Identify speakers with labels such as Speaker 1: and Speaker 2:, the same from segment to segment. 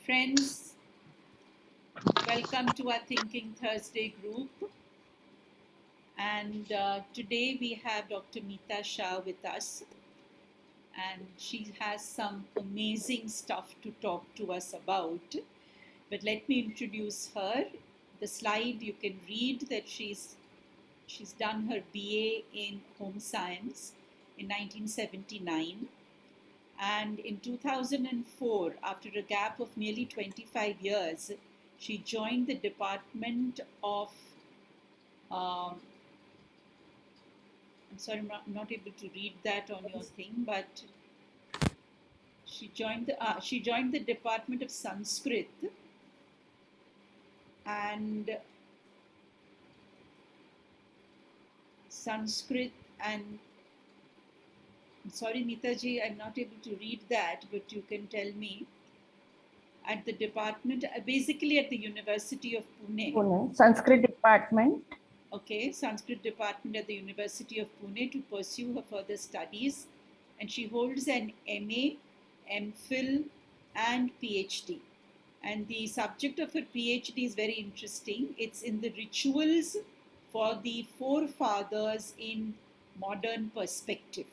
Speaker 1: Friends, welcome to our Thinking Thursday group. And today we have Dr. Meeta Shah with us, and she has some amazing stuff to talk to us about. But let me introduce her. The slide you can read that she's done her BA in Home Science in 1979. And in 2004, after a gap of nearly 25 years, she joined the Department of um, I'm sorry, I'm not able to read that on your thing, but she joined the Department of Sanskrit, and Sanskrit and sorry, Neetaji, I'm not able to read that, but you can tell me. At the department, basically at the University of Pune.
Speaker 2: Pune, Sanskrit department.
Speaker 1: Okay, Sanskrit department at the University of Pune to pursue her further studies, and she holds an MA, MPhil, and PhD. And the subject of her PhD is very interesting. It's in the rituals for the forefathers in modern perspective.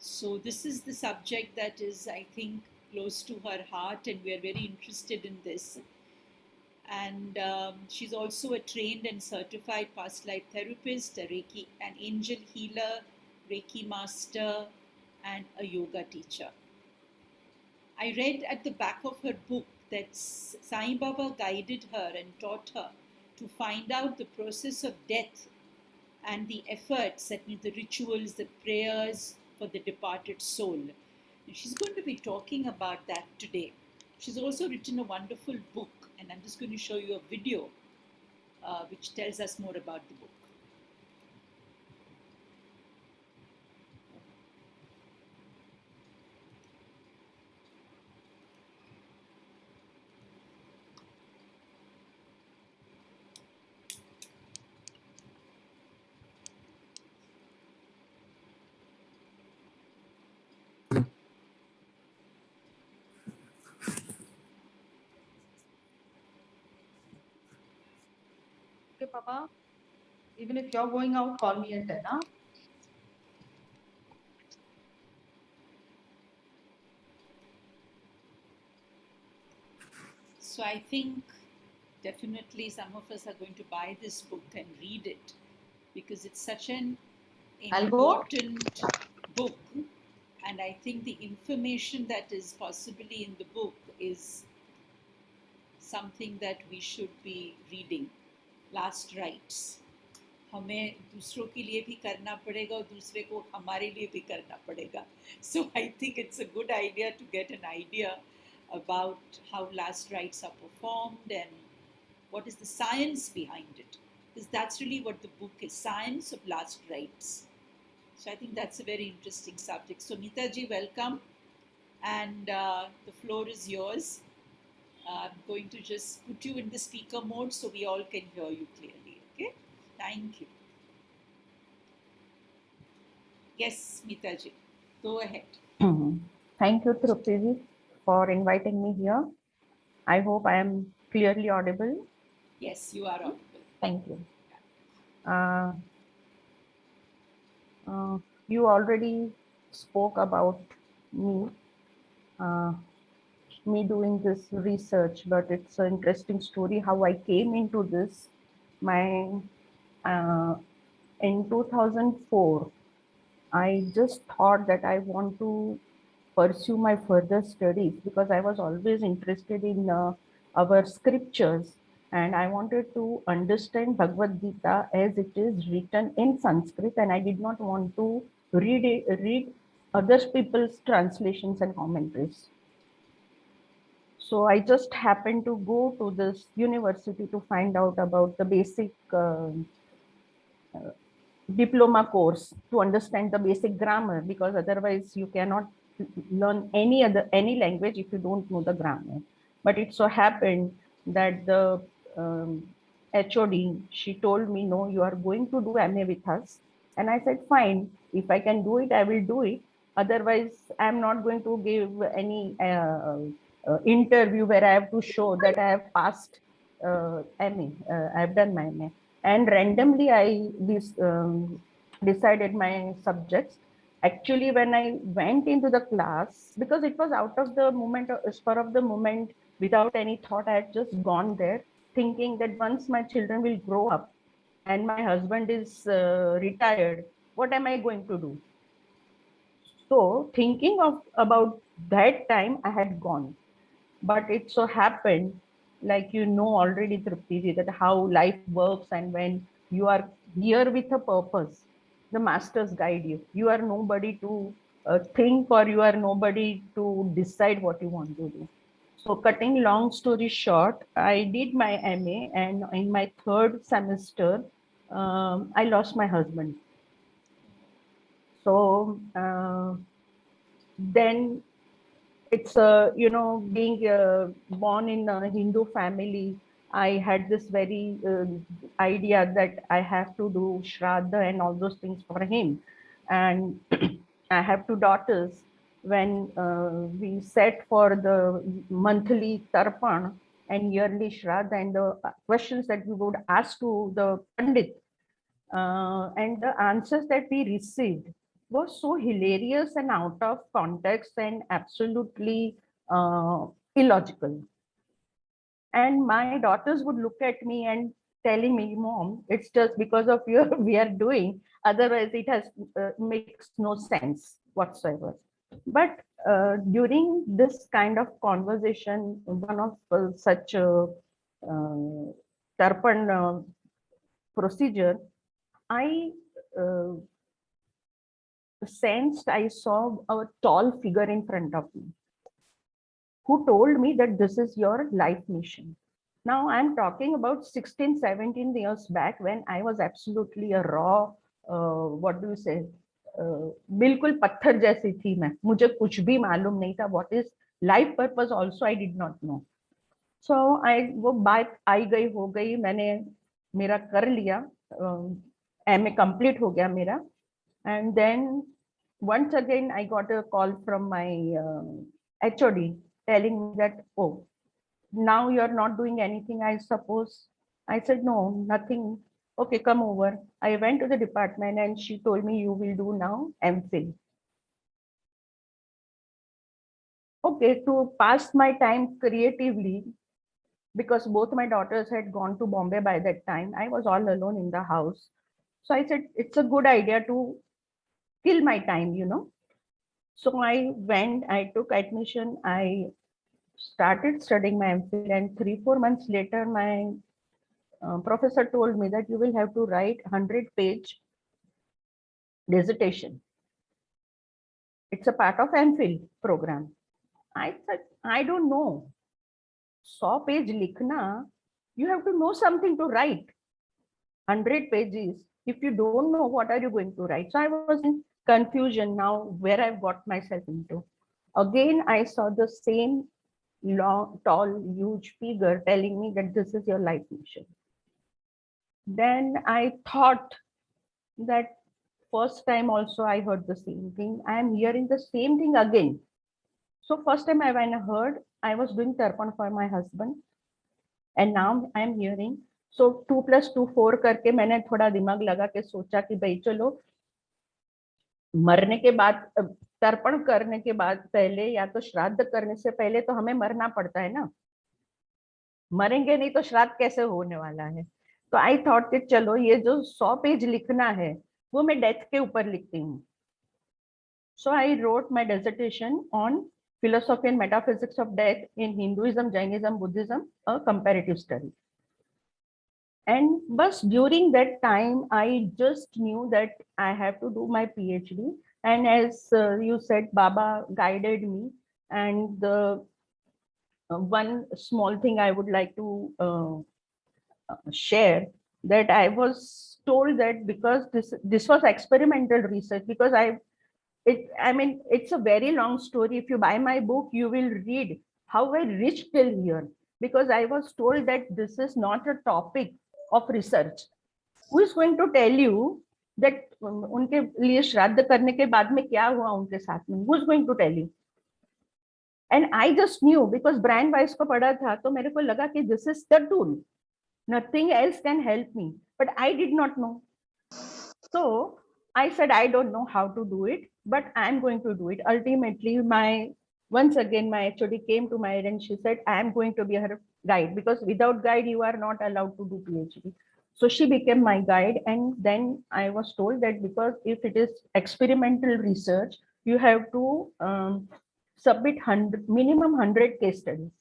Speaker 1: So this is the subject that is, I think, close to her heart, and we are very interested in this. And she's also a trained and certified past life therapist, a Reiki, an angel healer, Reiki master, and a yoga teacher. I read at the back of her book that Sai Baba guided her and taught her to find out the process of death and the efforts, that means the rituals, the prayers for the departed soul. And she's going to be talking about that today. She's also written a wonderful book, and I'm just going to show you a video which tells us more about the book.
Speaker 3: Okay, Papa. Even if you're going out, call me at 10, huh?
Speaker 1: So I think definitely some of us are going to buy this book and read it, because it's such an important book. And I think the information that is possibly in the book is something that we should be reading. Last rites. हमें दूसरों के लिए भी करना पड़ेगा और दूसरे को हमारे लिए भी करना पड़ेगा. So I think it's a good idea to get an idea about how last rites are performed and what is the science behind it. Because that's really what the book is, science of last rites. So I think that's a very interesting subject. So Meeta ji, welcome. And the floor is yours. I'm going to just put you in the speaker mode so we all can hear you clearly. Okay? Thank you. Yes, Meeta ji, go ahead.
Speaker 2: Thank you, Trupti, for inviting me here. I hope I am clearly audible.
Speaker 1: Yes, you are audible.
Speaker 2: Thank you. You already spoke about me, me doing this research, but it's an interesting story how I came into this. In 2004, I just thought that I want to pursue my further studies because I was always interested in our scriptures, and I wanted to understand Bhagavad Gita as it is written in Sanskrit, and I did not want to read other people's translations and commentaries. So I just happened to go to this university to find out about the basic diploma course to understand the basic grammar, because otherwise you cannot learn any language if you don't know the grammar. But it so happened that the HOD, she told me, no, you are going to do MA with us. And I said, fine, if I can do it, I will do it. Otherwise, I'm not going to give any interview where I have to show that I have passed MA. I have done my MA, and randomly I decided my subjects. Actually, when I went into the class, because it was out of the moment, spur of the moment, without any thought, I had just gone there thinking that once my children will grow up and my husband is retired, what am I going to do? So thinking of about that time, I had gone. But it so happened, like you know already, Trupti, that how life works, and when you are here with a purpose, the masters guide you. You are nobody to think, or you are nobody to decide what you want to do. So cutting long story short, I did my MA, and in my third semester, I lost my husband. So then it's being born in a Hindu family, I had this very idea that I have to do Shraddha and all those things for him. And I have two daughters. When we set for the monthly Tarpan and yearly Shraddha, and the questions that we would ask to the Pandit, and the answers that we received was so hilarious and out of context and absolutely illogical. And my daughters would look at me and telling me, Mom, it's just because of you we are doing. Otherwise, it has makes no sense whatsoever. But during this kind of conversation, one of such Tarpan procedure, I sensed I saw a tall figure in front of me who told me that this is your life mission. Now I'm talking about 16, 17 years back when I was absolutely a raw, what do you say, बिल्कुल पत्थर जैसी थी मैं, मुझे कुछ भी मालूम नहीं था. What is life purpose also I did not know. So वो बात आई गई हो गई, मैंने मेरा कर लिया, MA कंप्लीट हो गया मेरा. And then once again, I got a call from my HOD telling me that, oh, now you're not doing anything, I suppose. I said, no, nothing. Okay, come over. I went to the department and she told me, you will do now MPhil. Okay, to pass my time creatively, because both my daughters had gone to Bombay by that time, I was all alone in the house. So I said, it's a good idea to kill my time, So I went, I took admission, I started studying my MPhil, and 3-4 months later, my professor told me that you will have to write 100-page dissertation. It's a part of MPhil program. I said, I don't know. 100 page likhna, you have to know something to write. 100 pages, if you don't know, what are you going to write? So I was in confusion now where I've got myself into. Again, I saw the same long, tall, huge figure telling me that this is your life mission. Then I thought that first time also I heard the same thing. I am hearing the same thing again. So first time when I heard, I was doing Tarpan for my husband. And now I am hearing. So 2 + 2 4 करके मैंने थोड़ा दिमाग लगा के सोचा कि भाई चलो मरने के बाद, तर्पण करने के बाद पहले या तो श्राद्ध करने से पहले तो हमें मरना पड़ता है ना, मरेंगे नहीं तो श्राद्ध कैसे होने वाला है. तो आई थॉट कि चलो ये जो 100 पेज लिखना है वो मैं डेथ के ऊपर लिखती हूँ. So I wrote my dissertation on philosophy and metaphysics of death in Hinduism, Jainism, Buddhism, a comparative study. And but during that time, I just knew that I have to do my PhD. And as you said, Baba guided me. And the one small thing I would like to share, that I was told that because this was experimental research, because it's a very long story. If you buy my book, you will read how I reached till here, because I was told that this is not a topic of research. Who is going to tell you that उनके लिए श्राद्ध करने के बाद में क्या हुआ उनके साथ में? Who is going to tell you? And I just knew because brand wise को पढ़ा था तो मेरे को लगा कि this is the tool, nothing else can help me, but I did not know. So I said, I don't know how to do it, but I'm going to do it. Ultimately, once again, my HOD came to my and she said, I'm going to be her guide, because without guide, you are not allowed to do PhD. So she became my guide. And then I was told that because if it is experimental research, you have to submit minimum 100 case studies.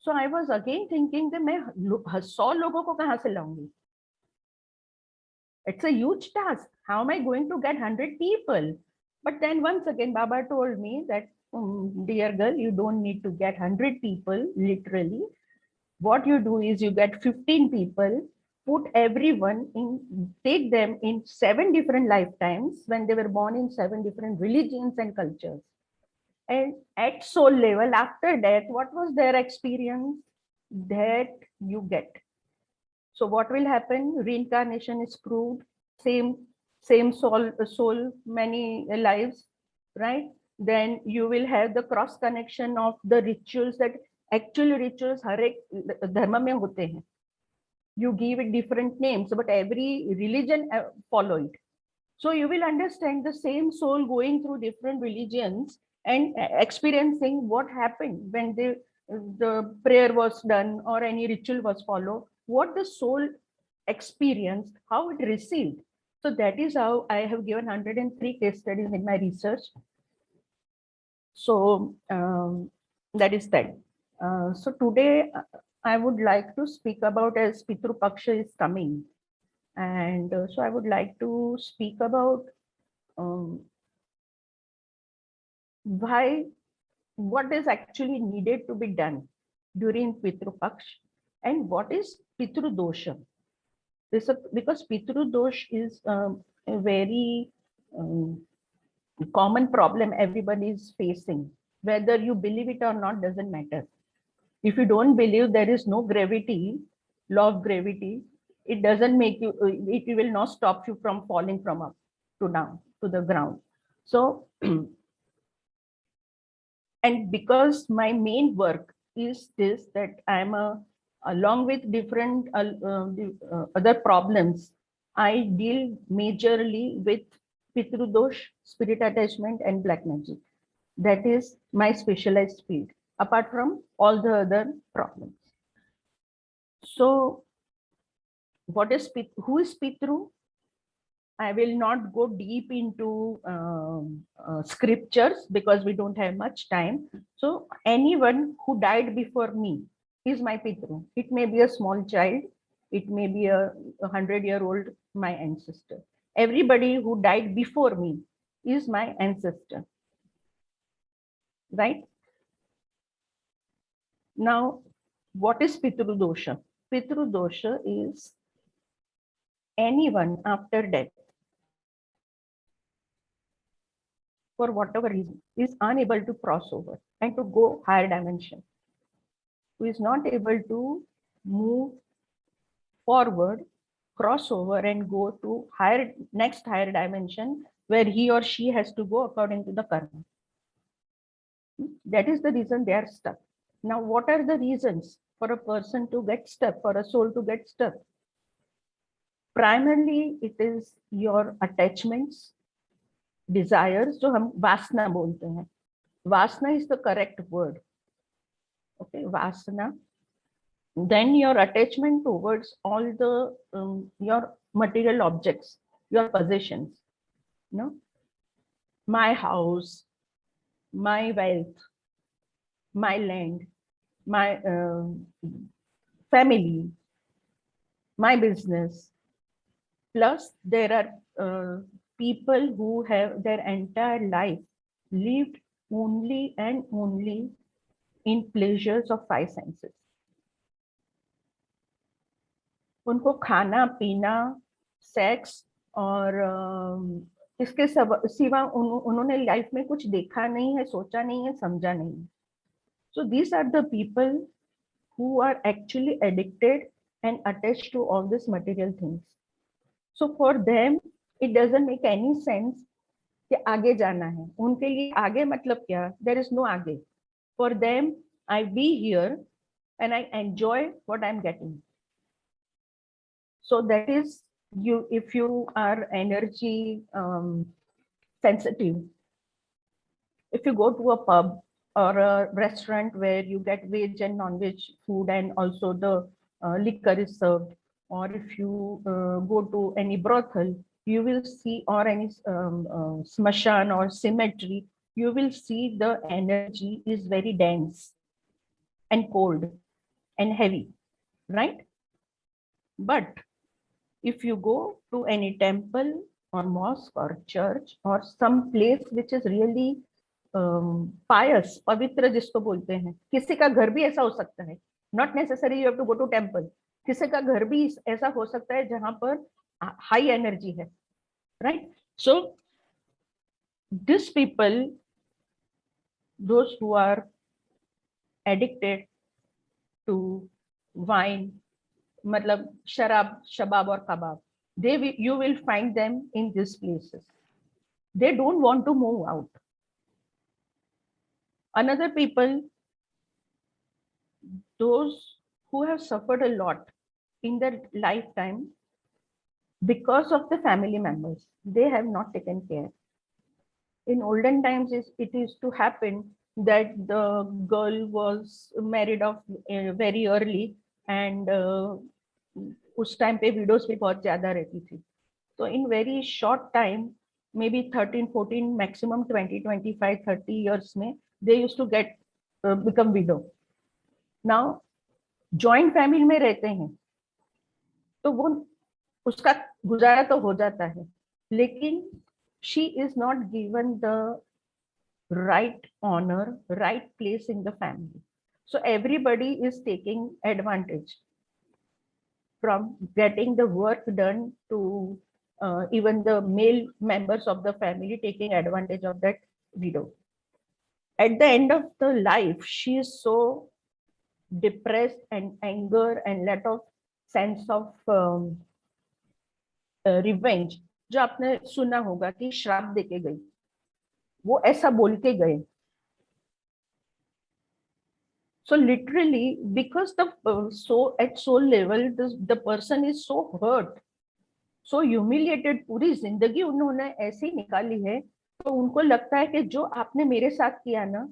Speaker 2: So I was again thinking that मैं 100 लोगों को कहाँ से लाऊंगी? It's a huge task. How am I going to get 100 people? But then once again, Baba told me that, dear girl, you don't need to get 100 people, literally. What you do is you get 15 people, put everyone in, take them in 7 different lifetimes when they were born in 7 different religions and cultures. And at soul level, after that, what was their experience? That you get. So what will happen? Reincarnation is proved. Same soul, many lives, right? Then you will have the cross connection of the rituals, that actual rituals हर एक धर्म में होते हैं. You give it different names, but every religion follow it. So you will understand the same soul going through different religions and experiencing what happened when the prayer was done or any ritual was followed, what the soul experienced, how it received. So that is how I have given 103 case studies in my research. So that is that. So today I would like to speak about, as Pitru Paksha is coming. And so I would like to speak about what is actually needed to be done during Pitru Paksh and what is Pitru Dosha. Because Pitru Dosh is a very common problem everybody is facing. Whether you believe it or not doesn't matter. If you don't believe there is no gravity, law of gravity, it doesn't make you, it will not stop you from falling from up to down to the ground. So, and because my main work is this, that I'm along with different other problems, I deal majorly with Pitru Dosh, spirit attachment, and black magic. That is my specialized field, apart from all the other problems. So what is who is Pitru? I will not go deep into scriptures because we don't have much time. So anyone who died before me is my Pitru. It may be a small child. It may be a 100-year-old, my ancestor. Everybody who died before me is my ancestor. Right? Now, what is Pitru Dosha? Pitru Dosha is anyone after death, for whatever reason, is unable to cross over and to go higher dimension, who is not able to move forward, cross over and go to next higher dimension, where he or she has to go according to the karma. That is the reason they are stuck. Now, what are the reasons for a person to get stuck, for a soul to get stuck? Primarily, it is your attachments, desires, जो हम वासना बोलते हैं. Vasana is the correct word. Okay, vasana. Then your attachment towards all the your material objects, your possessions. My house, my wealth, my land, my family, my business. Plus, there are people who have their entire life lived only and only in pleasures of 5 senses. उनको खाना पीना, sex और इसके सिवा उन्होंने life में कुछ देखा नहीं है, सोचा नहीं है, समझा नहीं है. So these are the people who are actually addicted and attached to all these material things. So for them, it doesn't make any sense कि आगे जाना है. उनके लिए आगे मतलब क्या? There is no आगे. For them, I be here and I enjoy what I'm getting. So that is, you, if you are energy sensitive, if you go to a pub or a restaurant where you get veg and non-veg food and also the liquor is served, or if you go to any brothel, you will see, or any smashan or cemetery, you will see the energy is very dense and cold and heavy, right? But if you go to any temple or mosque or church or some place which is really pious, पवित्र जिसको बोलते हैं, किसी का घर भी ऐसा हो सकता है, not necessary you have to go to temple, किसी का घर भी ऐसा हो सकता है जहां पर high energy है, right? So these people, those who are addicted to wine, मतलब शराब, शबाब और कबाब, you will find them in these places. They don't want to move out. Another people, those who have suffered a lot in their lifetime because of the family members, they have not taken care. In olden times, it used to happen that the girl was married off very early, and उस time पे widows भी बहुत ज्यादा रहती थी. तो in very short time, maybe 13, 14, maximum 20, 25, 30 years में, they used to get become widow. Now joint family में रहते हैं तो वो उसका गुजारा तो हो जाता है, लेकिन she is not given the right honor, right place in the family. So everybody is taking advantage from getting the work done to even the male members of the family taking advantage of that widow. At the end of the life, she is so depressed and anger and lot of sense of revenge. जो आपने सुना होगा कि श्राप देके गई, वो ऐसा बोल के गए. So literally, because the at soul level, the person is so hurt, so humiliated, पूरी जिंदगी उन्होंने ऐसे ही निकाली है, तो उनको लगता है कि जो आपने मेरे साथ किया ना,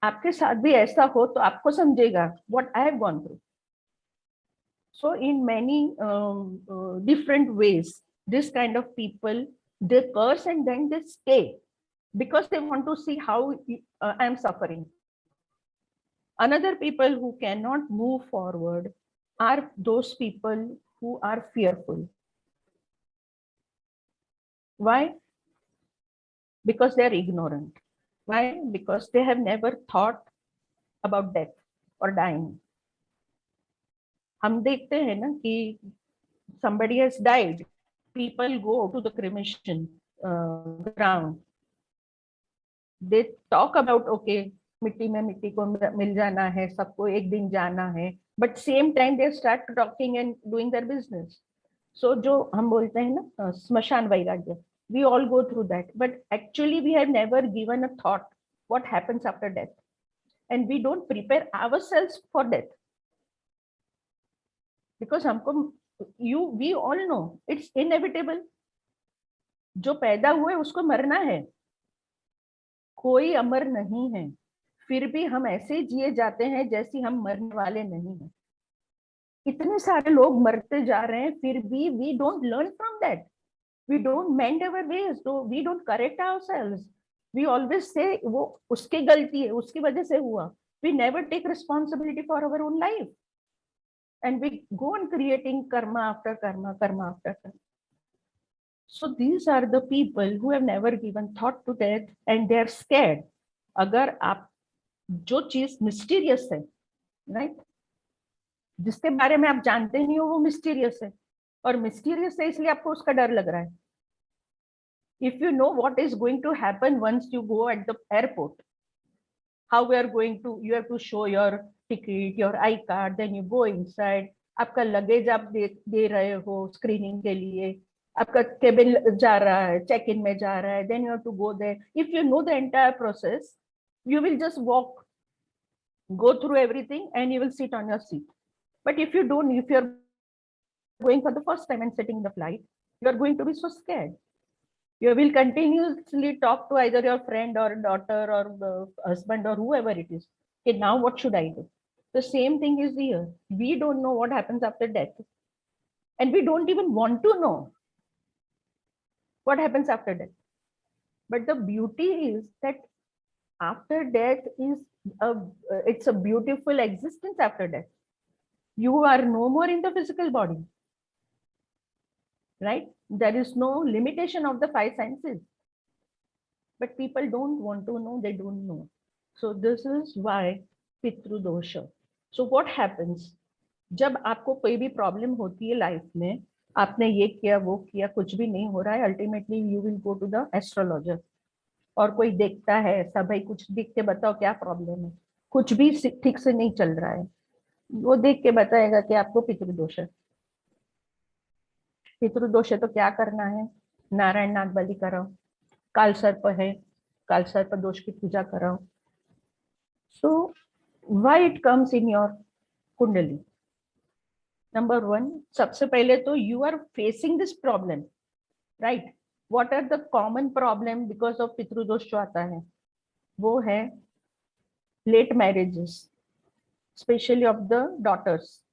Speaker 2: आपके साथ भी ऐसा हो तो आपको समझेगा what I have gone through. So in many different ways, this kind of people, they curse and then they stay because they want to see how I am suffering. Another people who cannot move forward are those people who are fearful. Why? Because they are ignorant. Why? Because they have never thought about death or dying. हम देखते हैं ना कि somebody has died, people go to the cremation ground. They talk about, okay, मिट्टी में मिट्टी को मिल जाना है, सबको एक दिन जाना है, but same time they start talking and doing their business. So जो हम बोलते हैं ना स्मशान वैराग्य, we all go through that, but actually we have never given a thought what happens after death, and we don't prepare ourselves for death because हमको we all know it's inevitable. जो पैदा हुए उसको मरना है, कोई अमर नहीं है, फिर भी हम ऐसे जिए जाते हैं जैसे हम मरने वाले नहीं हैं. इतने सारे लोग मरते जा रहे हैं, फिर भी we don't learn from that, we don't mend our ways, so we don't correct ourselves. We always say वो उसकी गलती है, उसकी वजह से हुआ. We never take responsibility for our own life, and we go on creating karma after karma, karma after karma. So these are the people who have never given thought to death and they are scared. अगर आप जो चीज mysterious है, right, जिसके बारे में आप जानते नहीं हो वो मिस्टीरियस है, और मिस्टीरियस है इसलिए आपको उसका डर लग रहा है. If you know what is going to happen once you go at the airport, how we are going to, you have to show your ticket, your I-card, then you go inside. आपका luggage आप दे रहे हो screening के लिए, आपका cabin जा रहा है, चेक इन में जा रहा है, then you have to go there. If you know the entire process, you will just walk go through everything and you will sit on your seat. But if you don't, if you're going for the first time and sitting in the flight, you're going to be so scared. You will continuously talk to either your friend or daughter or the husband or whoever it is. Okay, now what should I do? The same thing is here. We don't know what happens after death. And we don't even want to know what happens after death. But the beauty is that after death is it's a beautiful existence after death. You are no more in the physical body, right? There is no limitation of the five senses. But people don't want to know, they don't know. So this is why Pitru dosha. So what happens? जब आपको कोई भी problem होती है life में, आपने ये किया वो किया, कुछ भी नहीं हो रहा है, ultimately you will go to the astrologer. और कोई देखता है ऐसा, भाई कुछ देख के बताओ क्या प्रॉब्लम है, कुछ भी ठीक से नहीं चल रहा है, वो देख के बताएगा कि आपको पितृदोष है. पितृदोष है तो क्या करना है? नारायण नाग बलि कराओ. काल सर्प है, काल सर्प दोष की पूजा कराओ. So why it comes in your kundli? Number one, सबसे पहले तो you are facing this problem, right? What are the common problem because of pitru dosh जो आता है? वो है late marriages, specially of the daughters.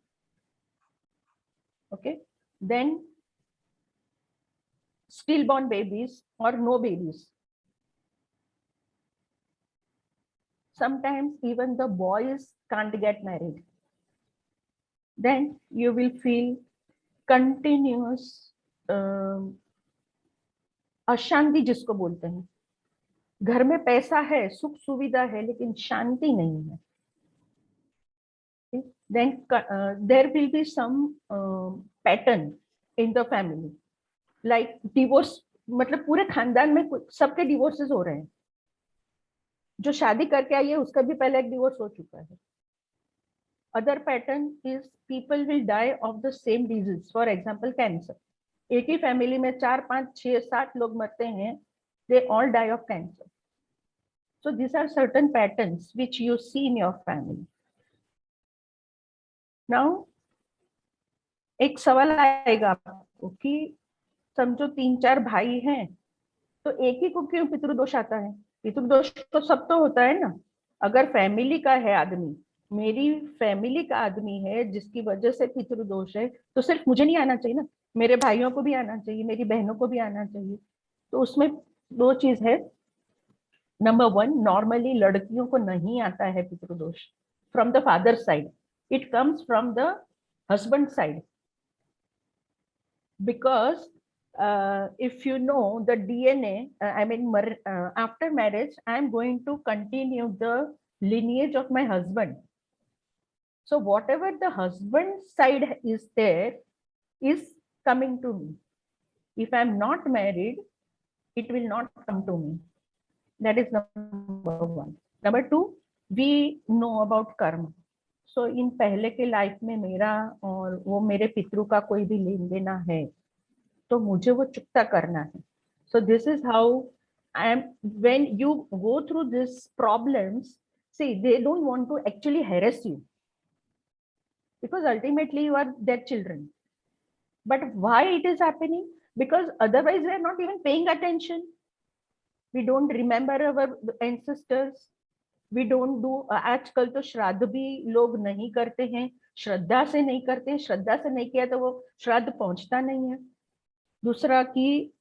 Speaker 2: Okay, then stillborn babies or no babies. Sometimes even the boys can't get married. Then you will feel continuous अशांति, जिसको बोलते हैं. घर में पैसा है, सुख सुविधा है, लेकिन शांति नहीं है. Then there will be some pattern in the family. Like divorce, मतलब पूरे खानदान में सबके डिवोर्सेस हो रहे हैं. जो शादी करके आई है उसका भी पहले एक डिवोर्स हो चुका है. Other pattern is people will die of the same disease. For example cancer. एक ही फैमिली में 4, 5, 6, 7 लोग मरते हैं. They all die of cancer. So this are certain patterns which you see in your family. Now एक सवाल आएगा आपको कि समझो 3-4 भाई हैं, तो एक ही को क्यों पितृदोष आता है? पितृदोष तो सब तो होता है ना. अगर फैमिली का है आदमी, मेरी फैमिली का आदमी है जिसकी वजह से पितृदोष है, तो सिर्फ मुझे नहीं आना चाहिए ना, मेरे भाइयों को भी आना चाहिए, मेरी बहनों को भी आना चाहिए. तो उसमें दो चीज है. नंबर वन, नॉर्मली लड़कियों को नहीं आता है pitru dosh from the father side. It comes from the husband side. Because if you know the DNA, I mean, after marriage, I am going to continue the lineage of my husband. So whatever the husband side is there is coming to me. If I am not married, it will not come to me. That is number one. Number two, we know about karma. So in पहले के life में मेरा और वो मेरे पितृ का कोई भी लेन देना है, तो मुझे वो चुकता करना है. So this is how I am. When you go through these problems, see, they don't want to actually harass you, because ultimately you are their children. But why it is happening? Because otherwise we are not even paying attention. We don't remember our ancestors. We don't do. आजकल तो श्राद्ध भी लोग नहीं करते हैं, श्रद्धा से नहीं करते. श्रद्धा से नहीं किया तो वो श्राद्ध पहुंचता नहीं है. दूसरा कि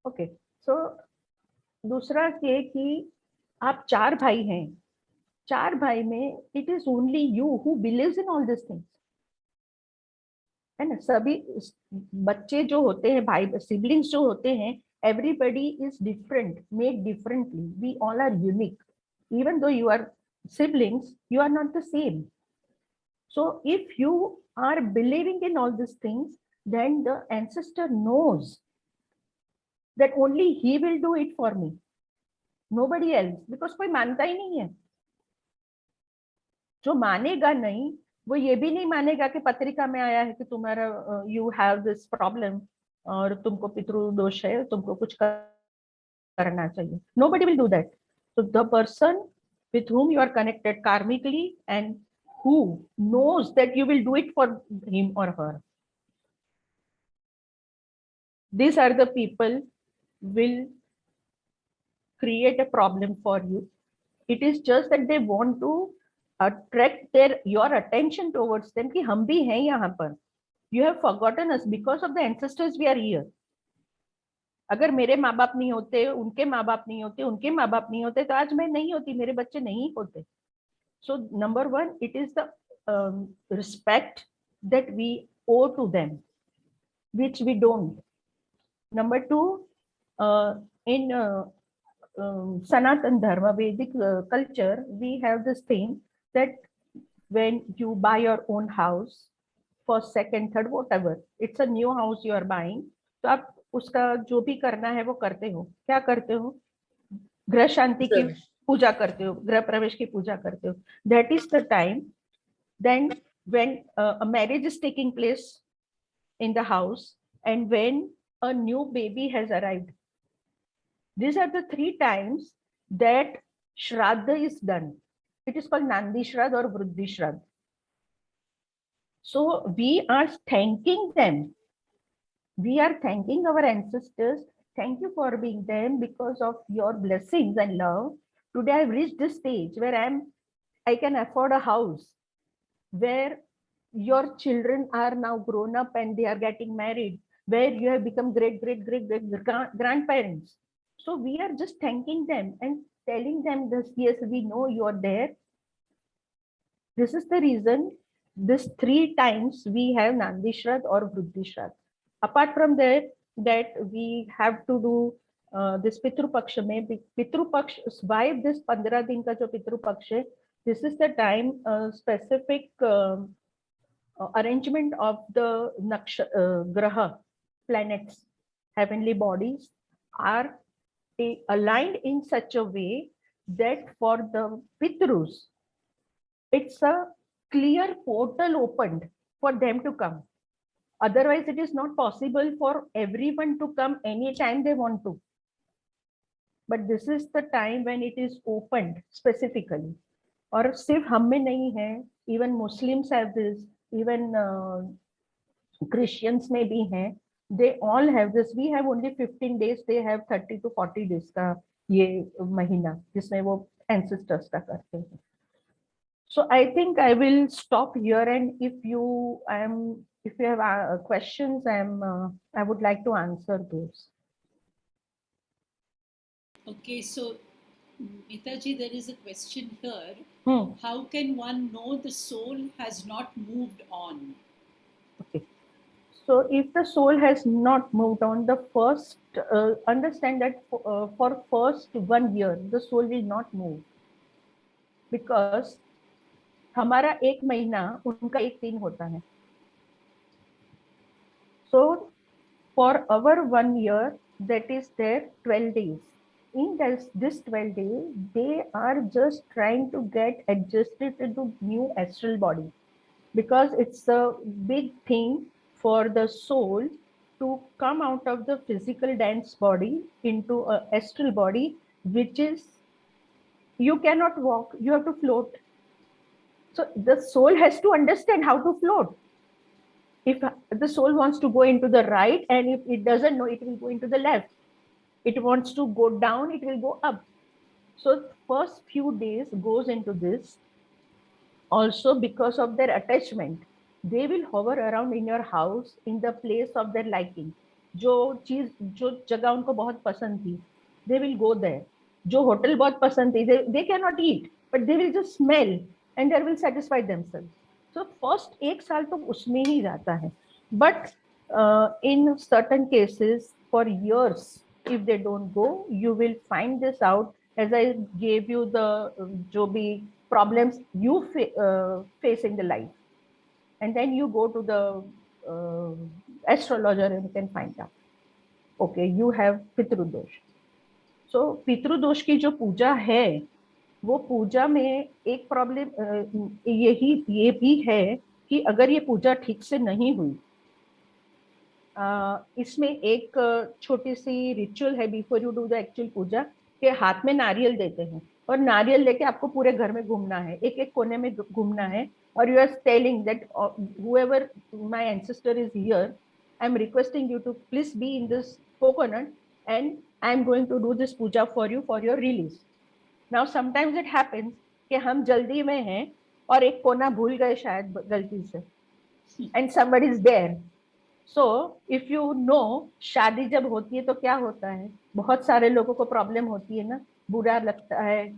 Speaker 2: ओके, सो दूसरा ये कि आप 4 भाई हैं. 4 भाई में it is only you who believes in all this things, है ना. सभी बच्चे जो होते हैं, भाई सिबलिंग्स जो होते हैं, everybody is different, made differently. We all are unique. Even though you are siblings, you are not the same. So if you are believing in all these things, then the ancestor knows that only he will do it for me, nobody else, because कोई मानता ही नहीं है. जो मानेगा नहीं वो ये भी नहीं मानेगा कि पत्रिका में आया है कि तुम्हारा यू हैव दिस प्रॉब्लम और तुमको पितृदोष है, तुमको कुछ करना चाहिए. Nobody will do that. So the person with whom you are connected karmically and who knows that you will do it for him or her, these are the people will create a problem for you. It is just that they want to attract your attention towards them कि हम भी हैं यहाँ पर. You have forgotten us because of the ancestors we are here. अगर मेरे माँ बाप नहीं होते, उनके माँ बाप नहीं होते, उनके माँ बाप नहीं होते, तो आज मैं नहीं होती, मेरे बच्चे नहीं होते. So number one, it is the respect that we owe to them, which we don't. Number two, in Sanatan Dharma, Vedic culture, we have this thing that when you buy your own house, first, second, third, whatever, it's a new house you are buying, तो आप उसका जो भी करना है वो करते हो. क्या करते हो? गृह शांति की पूजा करते हो, गृह प्रवेश की पूजा करते हो. That is the time then when a marriage is taking place in the house and when a new baby has arrived. These are the 3 times that Shraddha is done. It is called Nandi Shraddha or Vriddhi Shraddha. So we are thanking them. We are thanking our ancestors. Thank you for being them. Because of your blessings and love, today I've reached this stage where I can afford a house, where your children are now grown up and they are getting married, where you have become great grandparents. So we are just thanking them and telling them this, yes, we know you are there. This is the reason this 3 times we have Nandi Shraddha or Vriddhi Shraddha. Apart from that we have to do this Pitru Paksha mein. Pitru Paksha, why this 15 din ka jo Pitru Paksha hai, this is the time specific arrangement of the graha, planets, heavenly bodies are aligned in such a way that for the Pitrus, it's a clear portal opened for them to come. Otherwise, it is not possible for everyone to come anytime they want to. But this is the time when it is opened specifically. और सिर्फ हम में नहीं है, even Muslims have this, even Christians में भी हैं, they all have this. We have only 15 days, they have 30 to 40 days का ये महीना जिसमें वो ancestors का करते हैं. So I think I will stop here, and if you have questions, I would like to answer those.
Speaker 1: Okay, so Mitaji, there is a question here.
Speaker 2: Hmm.
Speaker 1: How can one know the soul has not moved on?
Speaker 2: Okay. So if the soul has not moved on, the first understand that for first 1 year the soul will not move, because हमारा 1 महीना उनका 1 दिन होता है. So for our 1 year, that is their 12 days. In this 12 days, they are just trying to get adjusted to new astral body, because it's a big thing for the soul to come out of the physical dense body into an astral body, which is, you cannot walk, you have to float. So the soul has to understand how to float. If the soul wants to go into the right, and if it doesn't know, it will go into the left. It wants to go down, it will go up. So first few days goes into this. Also, because of their attachment, they will hover around in your house in the place of their liking. जो जगह उनको बहुत पसंद थी, they will go there. जो hotel बहुत पसंद थी, they cannot eat, but they will just smell and they will satisfy themselves. So first 1 साल तो उसमें ही जाता है. But in certain cases, for years, if they don't go, you will find this out. As I gave you the जो भी problems you face in the life, and then you go to the astrologer and you can find out, okay, you have Pitrudosh. So Pitrudosh की जो पूजा है, वो पूजा में एक problem ये भी है कि अगर ये पूजा ठीक से नहीं हुई, इसमें एक छोटी सी रिचुअल है before you do the actual puja, के हाथ में नारियल देते हैं और नारियल लेके आपको पूरे घर में घूमना है, एक एक कोने में घूमना है, और you are telling that whoever my ancestor is here, I am requesting you to please be in this coconut and I am going to do this puja for you for your release. Now sometimes it happens कि हम जल्दी में हैं और एक कोना भूल गए शायद गलती से, and somebody is there. So if you know, शादी जब होती है तो क्या होता है, बहुत सारे लोगों को प्रॉब्लम होती है ना, बुरा लगता है,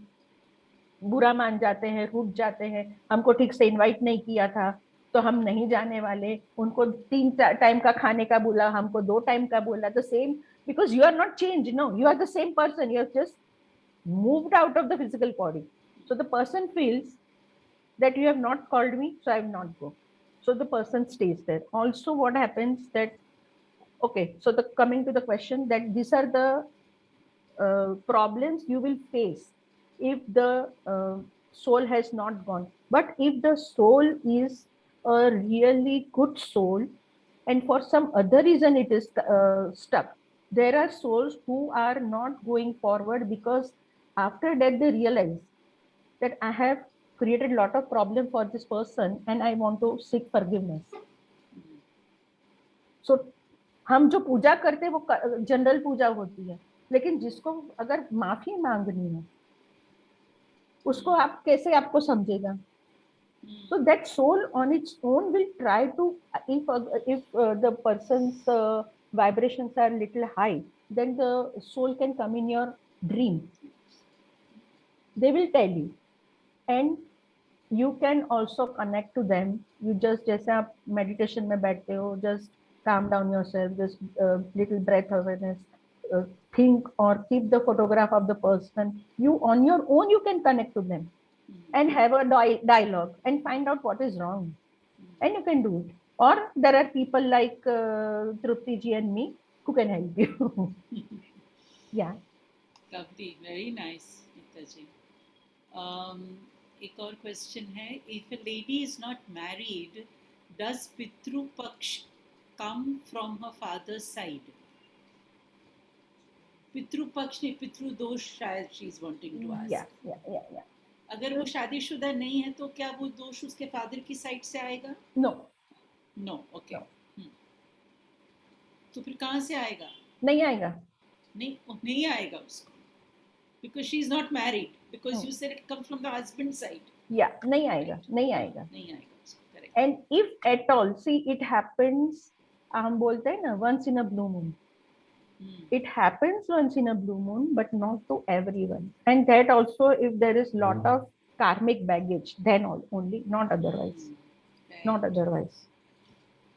Speaker 2: बुरा मान जाते हैं, रूठ जाते हैं, हमको ठीक से इनवाइट नहीं किया था तो हम नहीं जाने वाले, उनको 3 टाइम का खाने का बोला, हमको 2 टाइम का बोला, the same, because you are not change, no, you are the same person, you have just moved out of the physical body. So the person feels that you have not called me, so I will not go. So the person stays there. Also, what happens that, okay, so the coming to the question that these are the problems you will face if the soul has not gone. But if the soul is a really good soul and for some other reason it is stuck, there are souls who are not going forward because after that they realize that I have created a lot of problem for this person and I want to seek forgiveness. So हम जो पूजा करते हैं वो general पूजा होती है, लेकिन जिसको अगर माफी मांगनी है उसको आप कैसे आपको समझेगा? So that soul on its own will try to, if the person's vibrations are little high, then the soul can come in your dream. They will tell you, and you can also connect to them. You just, जैसे आप meditation में बैठते हो, just calm down yourself, just little breath awareness, think or keep the photograph of the person. You on your own you can connect to them and have a dialogue and find out what is wrong, and you can do it. Or there are people like Trupti ji and me who can help you. Yeah.
Speaker 1: Lovely, very nice, Neeta ji. एक और question है, if a lady is not married, does Pitru Paksh come from her father's side? Pitru Paksh नहीं, Pitru दोष शायद she is wanting to ask.
Speaker 2: Yeah.
Speaker 1: अगर वो शादीशुदा नहीं है तो क्या वो दोष उसके फादर की साइड से आएगा? No, okay. तो फिर कहाँ से आएगा?
Speaker 2: नहीं आएगा.
Speaker 1: नहीं आएगा उसको, because she is not married, because you said it comes from the husband side.
Speaker 2: Yeah, नहीं आएगा
Speaker 1: उसको, correct.
Speaker 2: And if at all, see, it happens, हम बोलते हैं ना, once in a blue moon. It happens once in a blue moon, but not to everyone. And that also, if there is lot of karmic baggage, then only, not otherwise.
Speaker 1: Right.
Speaker 2: Not otherwise.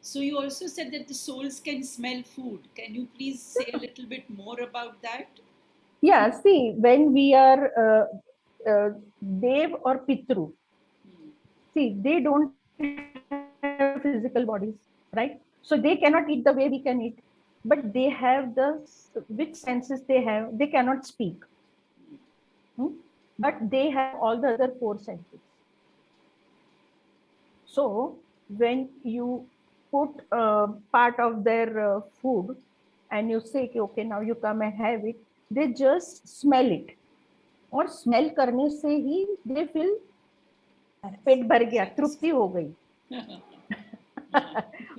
Speaker 1: So you also said that the souls can smell food. Can you please say a little bit more about that?
Speaker 2: Yeah, see, when we are Dev or Pitru, see, they don't have physical bodies, right? So they cannot eat the way we can eat, but they have which senses they have, they cannot speak. But they have all the other 4 senses. So when you put part of their food and you say, okay, now you come and have it, they just smell it. और smell करने से ही they feel पेट भर गया, तृप्ति हो गई.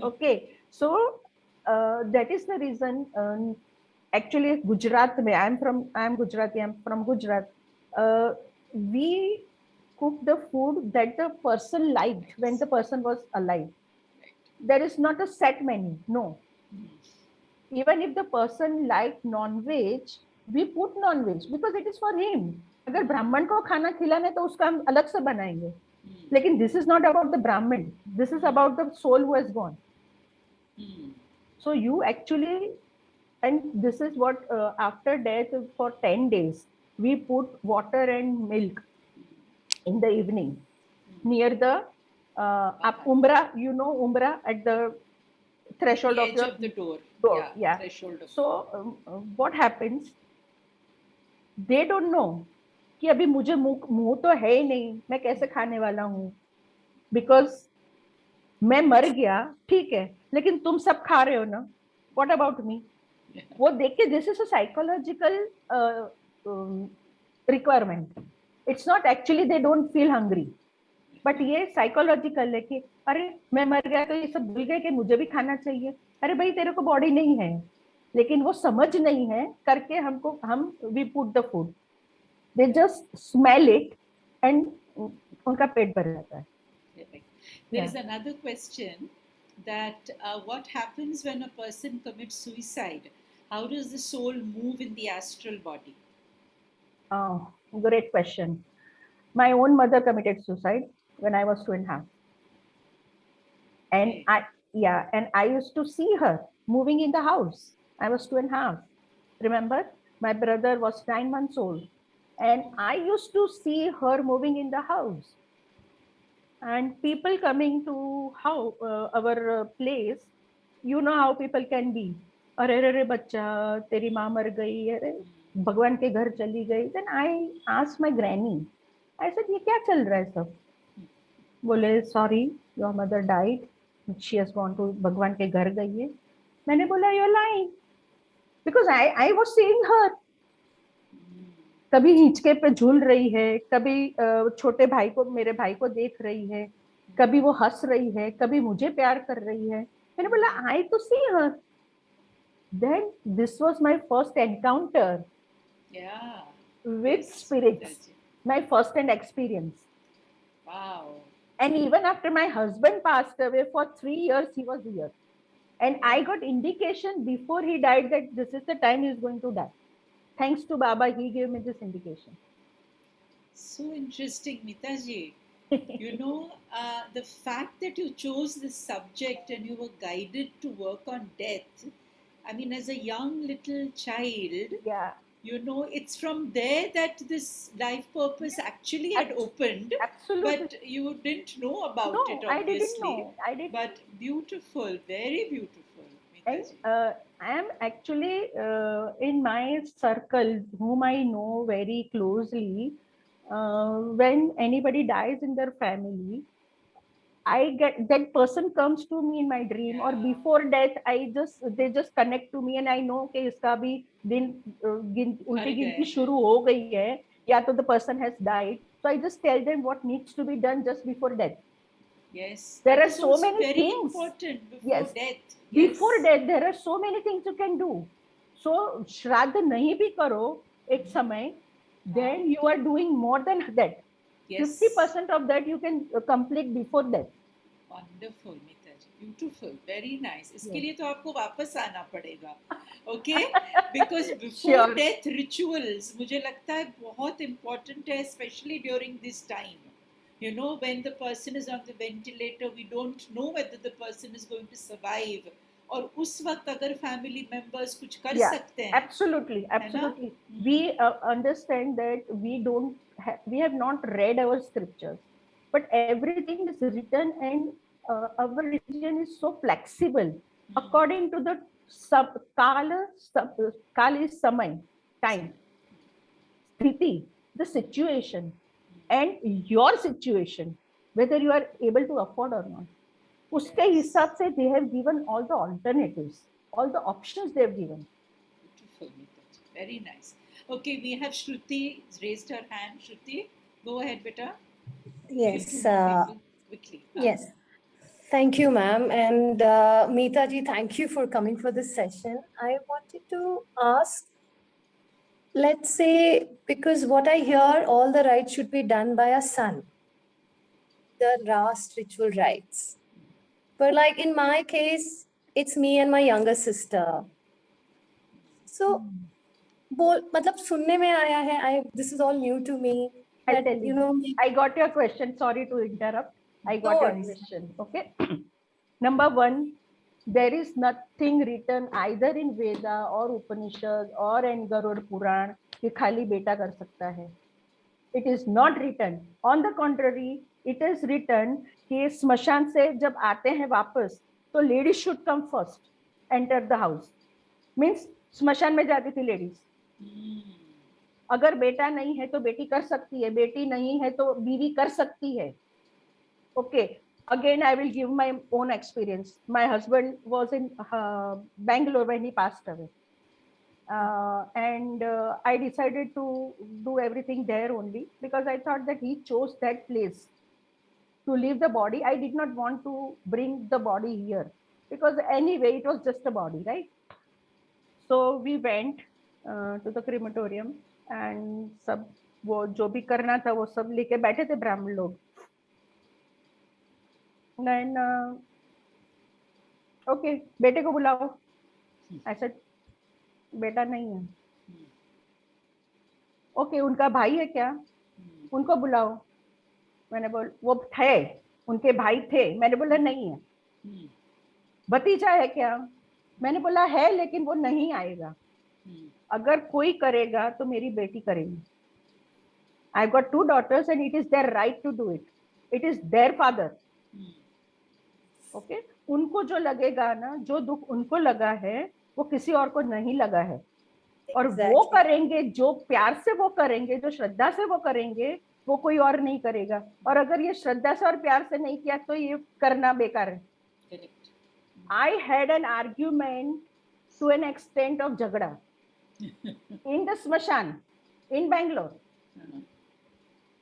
Speaker 2: Okay, so that is the reason. Actually, Gujarat में, I am Gujarati. I am from Gujarat. We cook the food that the person liked when the person was alive. There is not a set menu. No. Even if the person liked non-veg, we put non-veg because it is for him. अगर ब्राह्मण को खाना खिलाना है तो उसका हम अलग से बनाएंगे. लेकिन this is not about the Brahmin. This is about the soul who has gone. So you actually, and this is what after death for 10 days, we put water and milk in the evening near the umbra, you know, umbra at the threshold
Speaker 1: the edge of the door.
Speaker 2: Yeah.
Speaker 1: Threshold of
Speaker 2: so what happens? They don't know कि अभी मुझे मुंह तो है ही नहीं, मैं कैसे खाने वाला हूँ, बिकॉज मैं मर गया, ठीक है, लेकिन तुम सब खा रहे हो ना, व्हाट अबाउट मी? वो देख के, this is a psychological requirement. It's not actually they don't feel hungry, but ये साइकोलॉजिकल है कि अरे मैं मर गया तो ये सब भूल गए कि मुझे भी खाना चाहिए. अरे भाई तेरे को बॉडी नहीं है, लेकिन वो समझ नहीं है करके हमको, हम we put the food, they just smell it and उनका पेट भर जाता है.
Speaker 1: Correct. There is another question that what happens when a person commits suicide? How does the soul move in the astral body?
Speaker 2: Oh, great question. My own mother committed suicide when I was 2.5. And
Speaker 1: Okay.
Speaker 2: and I used to see her moving in the house. I was 2.5. Remember, my brother was 9 months old, and I used to see her moving in the house. And people coming to our place, you know how people can be. अरे अरे बच्चा, तेरी माँ मर गई, अरे भगवान के घर चली गई. Then I asked my granny, I said, ये क्या चल रहा है सब? बोले sorry, your mother died, she has gone to भगवान के घर गई है. मैंने बोला you're lying, because I was seeing her. कभी हिंचके पे झूल रही है, कभी छोटे भाई को, मेरे भाई को देख रही है, कभी वो हंस रही है, कभी मुझे प्यार कर रही है. मैंने बोला I to see her. Then this was my first encounter with
Speaker 1: Yes,
Speaker 2: spirits,
Speaker 1: Mataji.
Speaker 2: my first hand experience.
Speaker 1: Wow.
Speaker 2: And even after my husband passed away for 3 years, he was here. And I got indication before he died that this is the time he is going to die. Thanks to Baba, he gave me this indication.
Speaker 1: So interesting, Mitaji. You know, the fact that you chose this subject and you were guided to work on death, I mean, as a young little child,
Speaker 2: Yeah,
Speaker 1: you know, it's from there that this life purpose actually had opened,
Speaker 2: absolutely.
Speaker 1: but you didn't know about
Speaker 2: No,
Speaker 1: it,
Speaker 2: I didn't
Speaker 1: obviously.
Speaker 2: know. I didn't.
Speaker 1: But beautiful, very beautiful,
Speaker 2: And
Speaker 1: Mitaji.
Speaker 2: I am actually in my circle, whom I know very closely, when anybody dies in their family, I get that person comes to me in my dream, or
Speaker 1: Yeah.
Speaker 2: before death, they just connect to me, and I know कि इसका भी दिन उल्टी गिनती शुरू हो गई है, या तो the person has died. So I just tell them what needs to be done just before death.
Speaker 1: Yes,
Speaker 2: There
Speaker 1: that
Speaker 2: are
Speaker 1: is
Speaker 2: so
Speaker 1: also
Speaker 2: many
Speaker 1: very
Speaker 2: things.
Speaker 1: important before
Speaker 2: Yes.
Speaker 1: death.
Speaker 2: Before
Speaker 1: Yes.
Speaker 2: death, there are so many things you can do. So श्राद्ध नहीं भी करो एक समय, then you are doing more than that.
Speaker 1: Yes.
Speaker 2: 50% of that you can complete before death.
Speaker 1: Wonderful, Mitaji. Beautiful. Very nice. इसके
Speaker 2: Yes.
Speaker 1: लिए तो आपको वापस आना पड़ेगा. Okay? Because before
Speaker 2: Sure.
Speaker 1: death rituals, मुझे लगता है बहुत important है, especially during this time. You know, when the person is on the ventilator, we don't know whether the person is going to survive. और उस वक्त अगर family members कुछ कर
Speaker 2: Yeah,
Speaker 1: सकते हैं,
Speaker 2: absolutely, absolutely. We understand that we have not read our scriptures, but everything is written, and our religion is so flexible according to the kala is samay, time, sthiti, the situation, and your situation, whether you are able to afford or not. उसके हिसाब से they have given all the alternatives, all the options they have given.
Speaker 1: Beautiful, Mitaji. Very nice. Okay, we have Shruti raised her hand. Shruti, go ahead, beta.
Speaker 4: Yes.
Speaker 1: Quickly.
Speaker 4: Yes. Thank you, ma'am. And Meeta ji, thank you for coming for this session. I wanted to ask, let's say, because what I hear, all the rites should be done by a son, the last ritual rites. But like in my case, it's me and my younger sister. So, मतलब सुनने में आया है, this is all new to me.
Speaker 2: I'll tell you. I got your question. Sorry to interrupt. I got your question. Okay. Number one, there is nothing written either in Veda or Upanishad or in Garud Puran कि खाली बेटा कर सकता है. It is not written. On the contrary, it is written कि स्मशान से जब आते हैं वापस, तो ladies should come first, enter the house. Means स्मशान में जाती थी ladies. अगर बेटा नहीं है तो बेटी कर सकती है, बेटी नहीं है तो बीवी कर सकती है. Okay, again I will give my own experience. My husband was in Bangalore when he passed away, and I decided to do everything there only because I thought that he chose that place to leave the body. I did not want to bring the body here because anyway it was just a body, right? So we went to the crematorium and सब वो जो भी करना था वो सब लेके बैठे थे ब्राह्मण लोग. Then okay, बेटे को बुलाओ. I said बेटा नहीं है. Okay, उनका भाई है क्या? उनको बुलाओ. मैंने बोल वो थे, उनके भाई थे. मैंने बोला नहीं है. भतीजा है क्या? मैंने बोला है लेकिन वो नहीं आएगा. अगर कोई करेगा तो मेरी बेटी करेगी. I've got 2 daughters and it is their right to do it. It is their father. Okay? उनको जो लगेगा ना, जो दुख उनको लगा है वो किसी और को नहीं लगा है. और वो करेंगे जो प्यार से वो करेंगे, जो श्रद्धा से वो करेंगे, वो कोई और नहीं करेगा. और अगर ये श्रद्धा से और प्यार से नहीं किया तो ये करना बेकार है. I had an argument to an extent of jhagda in the Smashan in Bangalore.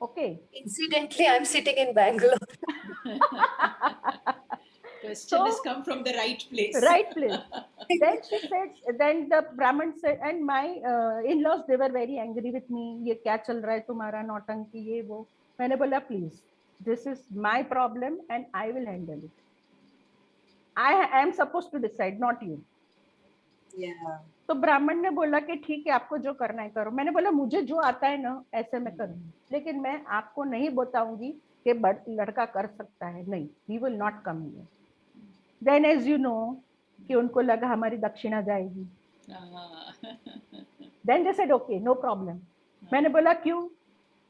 Speaker 2: Okay.
Speaker 4: Incidentally, I'm sitting in Bangalore.
Speaker 1: Question has come from the right place.
Speaker 2: Right place. Then she said, then the Brahmin said, and my in-laws, they were very angry with me. ये क्या चल रहा है तुम्हारा नौटंकी ये वो. मैंने बोला please, this is my problem and I will handle it. I am supposed to decide, not you.
Speaker 4: Yeah.
Speaker 2: तो ब्राह्मण ने बोला कि ठीक है आपको जो करना है करो. मैंने बोला मुझे जो आता है ना ऐसे मैं करूंगी, लेकिन मैं आपको नहीं बताऊंगी कि लड़का कर सकता है. नहीं, he will not come here. Then as you know कि उनको लगा हमारी दक्षिणा जाएगी. Then they said okay, no problem. मैंने बोला क्यों?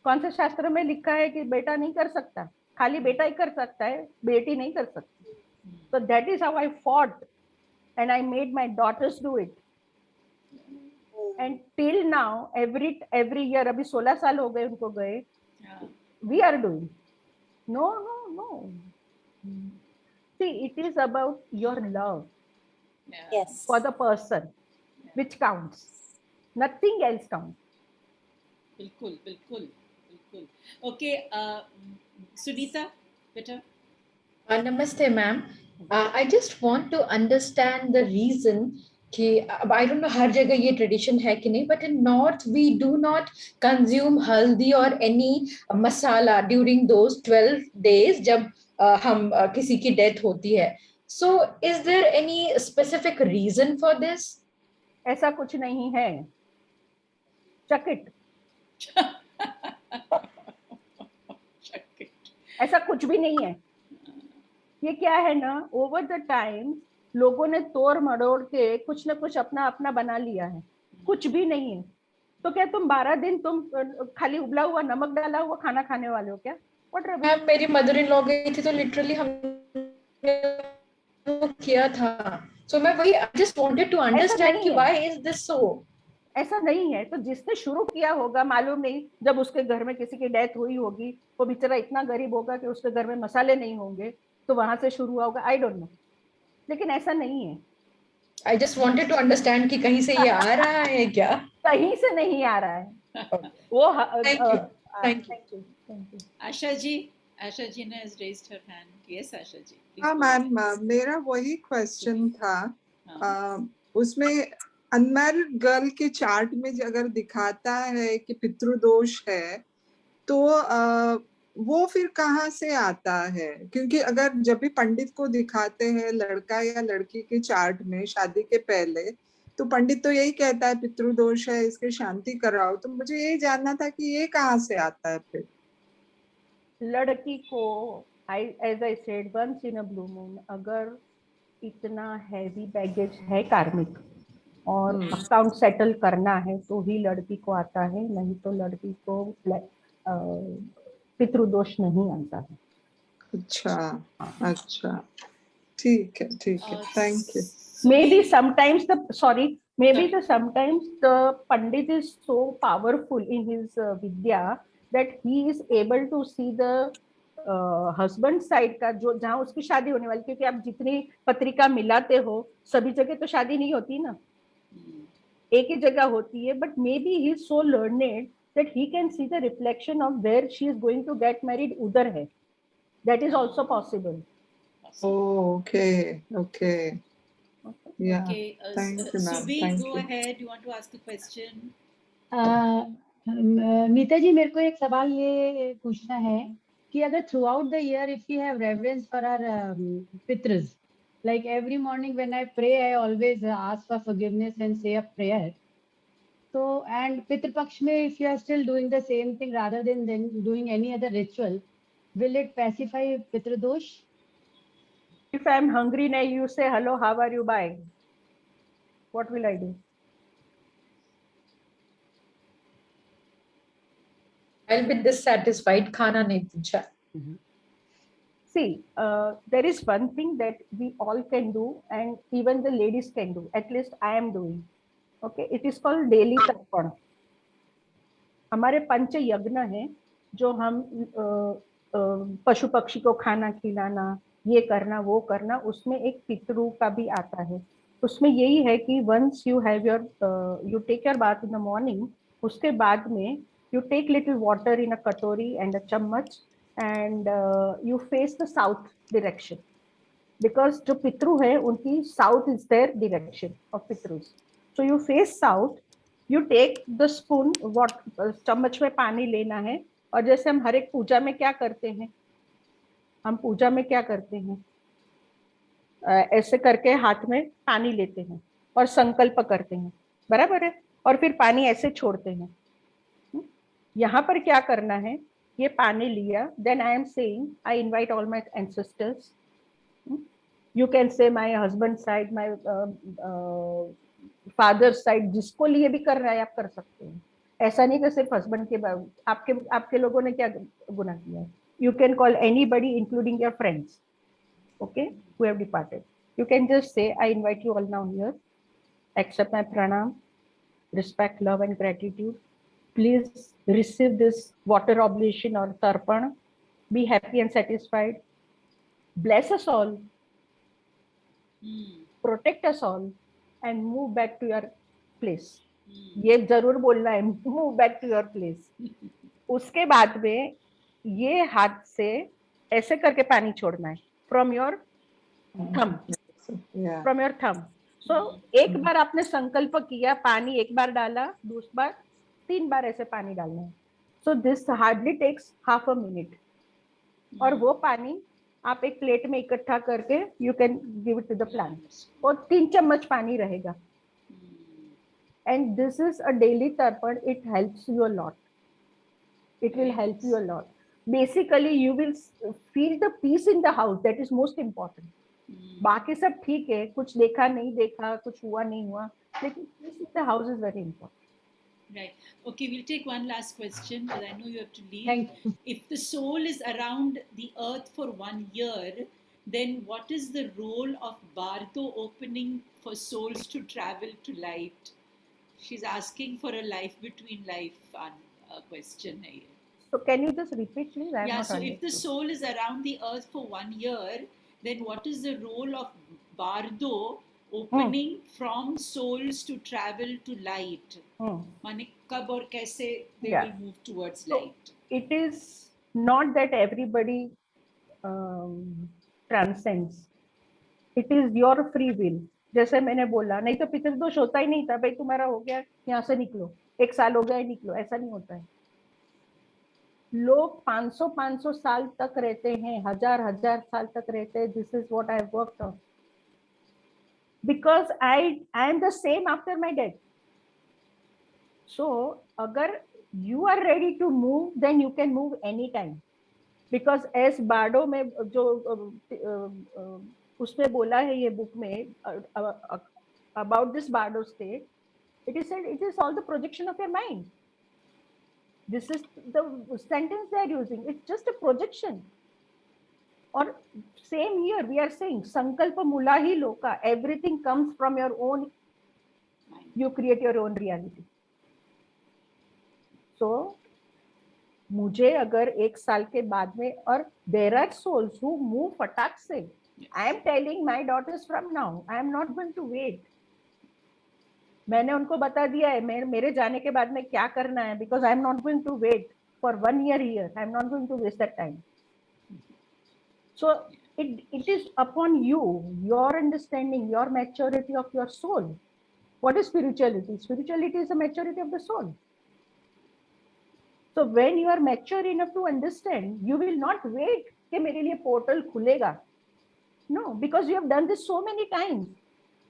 Speaker 2: कौन से शास्त्र में लिखा है कि बेटा नहीं कर सकता? खाली बेटा ही कर सकता है, बेटी नहीं कर सकती. So that is how I fought and I made my daughters do it. And till now, every year, अभी 16 साल हो गए उनको गए, we are doing. No. See, it is about your love
Speaker 4: Yes.
Speaker 2: for the person, which counts. Nothing else counts.
Speaker 1: बिल्कुल. Okay, Sunita, better.
Speaker 5: Namaste, ma'am. I just want to understand the reason कि I don't know हर जगह ये tradition है कि नहीं, but in North we do not consume haldi or any masala during those 12 days जब हम किसी की death होती है. So is there any specific reason for this?
Speaker 2: ऐसा कुछ नहीं है. Chuck it. ऐसा कुछ भी नहीं है. ये क्या है ना, ओवर द टाइम लोगों ने तोड़ मरोड़ के कुछ ना कुछ अपना बना लिया है. कुछ भी नहीं है. तो क्या तुम 12 दिन तुम खाली उबला हुआ नमक डाला हुआ खाना खाने वाले हो क्या?
Speaker 5: मैम मेरी मदर इन लॉ गई थी तो लिटरली हमने वो किया था. So मैं वही just wanted to understand कि why is this so?
Speaker 2: ऐसा नहीं है. तो जिसने शुरू किया होगा मालूम नहीं, जब उसके घर में किसी की डेथ हुई होगी वो बेचारा इतना गरीब होगा कि उसके घर में मसाले नहीं होंगे, तो वहां से शुरू होगा. आई डोंट नो, लेकिन ऐसा नहीं है.
Speaker 5: I just wanted to understand कि कहीं से ये आ रहा है क्या?
Speaker 2: कहीं से नहीं आ रहा है. वो
Speaker 5: Thank you.
Speaker 1: Asha ji has raised her hand. Yes, Asha ji.
Speaker 6: हाँ मैम, मेरा वही क्वेश्चन था. उसमें अनमैरिड गर्ल के चार्ट में अगर दिखाता है कि पितृदोष है तो वो फिर कहाँ से आता है? क्योंकि अगर जब भी पंडित को दिखाते हैं लड़का या लड़की के चार्ट में शादी के पहले, तो पंडित तो यही कहता है पितृदोष है, इसके शांति कराओ. तो मुझे यही जानना था कि ये कहाँ से आता है फिर?
Speaker 2: लड़की को as I said once in a blue moon, अगर इतना हैवी बैगेज है कार्मिक और अकाउंट सेटल करना है तो ही लड़की को आता है, नहीं तो लड़की को पितृदोष नहीं आता है.
Speaker 6: अच्छा, ठीक है. Thank you.
Speaker 2: Maybe sometimes Maybe sometimes the Pandit is so powerful in his Vidya that he is able to see the husband side का जो जहाँ उसकी शादी होने वाली, क्योंकि आप जितनी पत्रिका मिलाते हो सभी जगह तो शादी नहीं होती ना, एक ही जगह होती है. But maybe he is so learned that he can see the reflection of where she is going to get married उधर है. That is also possible.
Speaker 6: Oh, okay. Yeah.
Speaker 1: Okay,
Speaker 6: Thank you, ma'am.
Speaker 1: Subi,
Speaker 6: Thank
Speaker 1: go
Speaker 6: you.
Speaker 1: ahead. You want to ask a question?
Speaker 7: मीता जी, मेरे को एक सवाल ये पूछना है कि अगर throughout the year if you have reverence for our पितृस, like every morning when I pray, I always ask for forgiveness and say a prayer. So, and Pitru Paksh mein, if you are still doing the same thing rather than doing any other ritual, will it pacify Pitru Dosh?
Speaker 2: If I am hungry now, you say hello, how are you, bye. What will I do?
Speaker 5: I'll be dissatisfied. Khana nahi pucha.
Speaker 2: See, there is one thing that we all can do, and even the ladies can do. At least I am doing. Okay, it is called daily tarpan. हमारे पंच यज्ञ है जो हम पशु पक्षी को खाना खिलाना, ये करना वो करना, उसमें एक पितृ का भी आता है. उसमें यही है कि once you have your you take your bath in the morning, उसके बाद में you take little water in a katori and a chammach and you face the south direction, because जो पितृ है उनकी south is their direction of पितृs. So you face south, you take the spoon, what चम्मच में पानी लेना है, और जैसे हम हर एक पूजा में क्या करते हैं, हम पूजा में क्या करते हैं, ऐसे करके हाथ में पानी लेते हैं और संकल्प करते हैं, बराबर है, और फिर पानी ऐसे छोड़ते हैं. यहाँ पर क्या करना है, ये पानी लिया, then I am saying I invite all my ancestors. You can say my husband side, my father side, जिसको लिए भी कर रहा है आप कर सकते हैं. ऐसा नहीं कि सिर्फ हस्बैंड के, आपके लोगों ने क्या गुनाह किया है. You can call anybody including your friends, okay, who have departed. You can just say I invite you all now here, accept my pranam, respect, love and gratitude. Please receive this water oblation or tarpan. Be happy and satisfied. Bless us all. Protect us all and move back to your place. ये जरूर बोलना है, move back to your place. उसके बाद में ये हाथ से ऐसे करके पानी छोड़ना है from your thumb.
Speaker 6: Yeah.
Speaker 2: From your thumb. So एक बार आपने संकल्प किया, पानी एक बार डाला, दूसरी बार 3 बार ऐसे पानी डालना है. So this hardly takes half a minute. और वो पानी आप एक प्लेट में इकट्ठा करके you can give it to the plants. और 3 चम्मच पानी रहेगा. And this is a daily tarpan. It helps you a lot. It will help you a lot. Basically, you will feel the peace in the house. That is most important. बाकी सब ठीक है, कुछ देखा नहीं देखा, कुछ हुआ नहीं हुआ, लेकिन peace in the house is very important.
Speaker 1: Right. Okay, we'll take one last question because I know you have to leave.
Speaker 7: Thank you.
Speaker 1: If the soul is around the earth for 1 year, then what is the role of Bardo opening for souls to travel to light? She's asking for a life between life question.
Speaker 2: So can you just repeat, please? I have
Speaker 1: Yeah,
Speaker 2: not
Speaker 1: so if the
Speaker 2: understood.
Speaker 1: soul is around the earth for 1 year, then what is the role of Bardo opening from souls to travel to light? Mane kab aur kaise they
Speaker 2: Yeah.
Speaker 1: will move towards
Speaker 2: So,
Speaker 1: light?
Speaker 2: It is not that everybody transcends. It is your free will. जैसे मैंने बोला, नहीं तो पितृदोष होता ही नहीं था, भाई तुम्हारा हो गया, यहाँ से निकलो, 1 साल हो गया, निकलो, ऐसा नहीं होता है. लोग 500 साल तक रहते हैं, 1000 साल तक रहते हैं. This is what I have worked on. Because I am the same after my death. So, अगर you are ready to move, then you can move anytime. Because as Bardo में जो उसमें बोला है ये बुक में about this Bardo state, it is said it is all the projection of your mind. This is the sentence they are using. It's just a projection. Or same here, we are saying sankalpa mula hi loka. Everything comes from your own
Speaker 1: Mind.
Speaker 2: you create your own reality. So मुझे अगर एक साल के बाद में, और there are souls who move फटाक से. I am telling my daughters from now, I am not going to wait. मैंने उनको बता दिया है मेरे जाने के बाद में क्या करना है, because I am not going to wait for 1 year here. I am not going to waste that time. So it is upon you, your understanding, your maturity of your soul. What is spirituality? Spirituality is the maturity of the soul. So when you are mature enough to understand, you will not wait कि मेरे लिए portal खुलेगा. No, because you have done this so many times.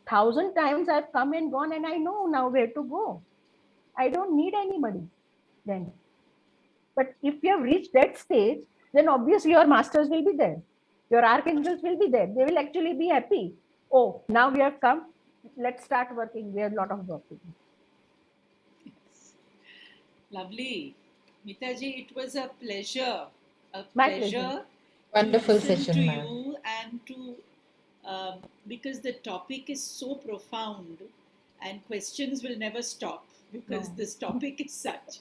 Speaker 2: 1,000 times I've come and gone, and I know now where to go. I don't need anybody then. But if you have reached that stage, then obviously your masters will be there. Your archangels will be there. They will actually be happy. Oh, now we have come. Let's start working. We have a lot of work to do.
Speaker 1: Yes. Lovely. Mitaji, it was a pleasure.
Speaker 2: My pleasure.
Speaker 5: Wonderful
Speaker 1: to listen
Speaker 5: session,
Speaker 1: to
Speaker 5: ma'am.
Speaker 1: you and to because the topic is so profound and questions will never stop because
Speaker 2: No.
Speaker 1: this topic is such,